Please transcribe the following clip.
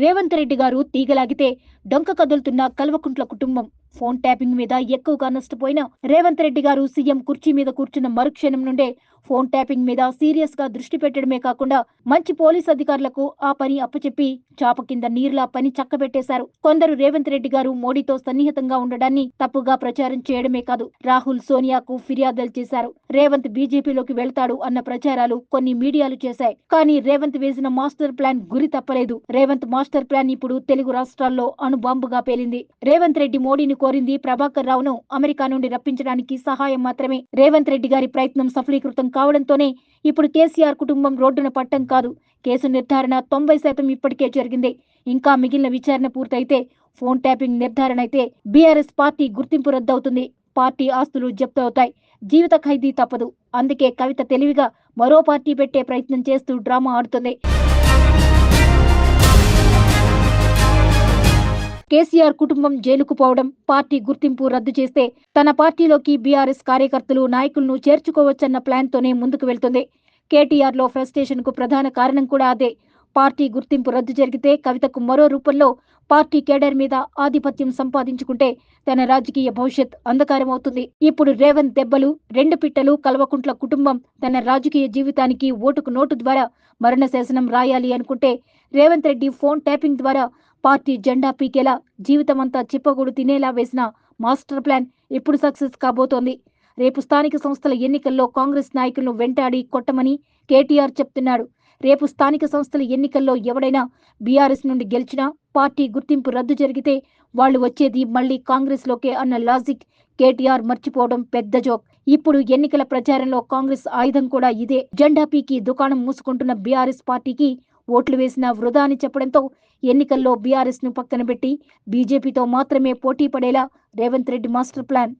రేవంత్ రెడ్డి గారు తీగలాగితే డొంక కదులుతున్న కల్వకుంట్ల కుటుంబం. ఫోన్ ట్యాపింగ్ మీద ఎక్కువగా నష్టపోయిన రేవంత్ రెడ్డి గారు సీఎం కుర్చీ మీద కూర్చున్న మరుక్షణం నుండే ఫోన్ ట్యాపింగ్ మీద సీరియస్ గా దృష్టి పెట్టడమే కాకుండా మంచి పోలీస్ అధికారులకు ఆ పని అప్పచెప్పి చాప కింద నీరులా పని చక్కబెట్టేశారు. కొందరు రేవంత్ రెడ్డి గారు మోడీతో సన్నిహితంగా ఉండడాన్ని తప్పుగా ప్రచారం చేయడమే కాదు, రాహుల్ సోనియాకు ఫిర్యాదులు చేశారు. రేవంత్ బీజేపీలోకి వెళ్తాడు అన్న ప్రచారాలు కొన్ని మీడియాలు చేశాయి. కానీ రేవంత్ వేసిన మాస్టర్ ప్లాన్ గురి తప్పలేదు. రేవంత్ మాస్టర్ ప్లాన్ ఇప్పుడు తెలుగు రాష్ట్రాల్లో అణుబాంబుగా పేలింది. రేవంత్ రెడ్డి మోడీని కోరింది ప్రభాకర్ రావును అమెరికా నుండి రప్పించడానికి సహాయం మాత్రమే. రేవంత్ రెడ్డి గారి ప్రయత్నం సఫలీకృతం కావడంతోనే ఇప్పుడు కేసీఆర్ కుటుంబం రోడ్డున పట్టం కాదు, కేసు నిర్ధారణ 90% ఇప్పటికే జరిగింది. ఇంకా మిగిలిన విచారణ పూర్తయితే ఫోన్ ట్యాపింగ్ నిర్ధారణ అయితే బీఆర్ఎస్ పార్టీ గుర్తింపు రద్దవుతుంది. పార్టీ ఆస్తులు జప్తు అవుతాయి. జీవిత ఖైదీ తప్పదు. అందుకే కవిత తెలివిగా మరో పార్టీ పెట్టే ప్రయత్నం చేస్తూ డ్రామా ఆడుతుంది. కేసీఆర్ కుటుంబం జైలుకు పోవడం, పార్టీ గుర్తింపు రద్దు చేస్తే తన పార్టీలోకి బీఆర్ఎస్ కార్యకర్తలు నాయకులను చేర్చుకోవచ్చన్న ప్లాన్ తోనే ముందుకు వెళ్తుంది. కేటీఆర్ లో ఫ్రస్ట్రేషన్ కు ప్రధాన కారణం కూడా అదే. పార్టీ గుర్తింపు రద్దు జరిగితే కవితకు మరో రూపంలో పార్టీ కేడర్ మీద ఆధిపత్యం సంపాదించుకుంటే తన రాజకీయ భవిష్యత్ అంధకారమవుతుంది. ఇప్పుడు రేవంత్ దెబ్బలు, రెండు పిట్టలు కల్వకుంట్ల కుటుంబం తన రాజకీయ జీవితానికి ఓటుకు నోటు ద్వారా మరణ శాసనం రాయాలి అనుకుంటే రేవంత్ రెడ్డి ఫోన్ ట్యాపింగ్ ద్వారా పార్టీ జెండా పీకేలా జీవితమంతా చిప్పగూడు తినేలా వేసిన మాస్టర్ ప్లాన్ ఇప్పుడు సక్సెస్ కాబోతోంది. రేపు స్థానిక సంస్థల ఎన్నికల్లో కాంగ్రెస్ నాయకులను వెంటాడి కొట్టమని కేటీఆర్ చెప్తున్నాడు. రేపు స్థానిక సంస్థల ఎన్నికల్లో ఎవడైనా బీఆర్ఎస్ నుండి గెలిచినా పార్టీ గుర్తింపు రద్దు జరిగితే వాళ్లు వచ్చేది మళ్లీ కాంగ్రెస్ లోకే అన్న లాజిక్ కేటీఆర్ మర్చిపోవడం పెద్ద జోక్. ఇప్పుడు ఎన్నికల ప్రచారంలో కాంగ్రెస్ ఆయుధం కూడా ఇదే. జెండా పీకి దుకాణం మూసుకుంటున్న బీఆర్ఎస్ పార్టీకి ఓట్లు వేసినా వృధా అని చెప్పడంతో ఎన్నికల్లో బీఆర్ఎస్ ను పక్కన పెట్టి బీజేపీతో మాత్రమే పోటీ పడేలా రేవంత్ రెడ్డి మాస్టర్ ప్లాన్.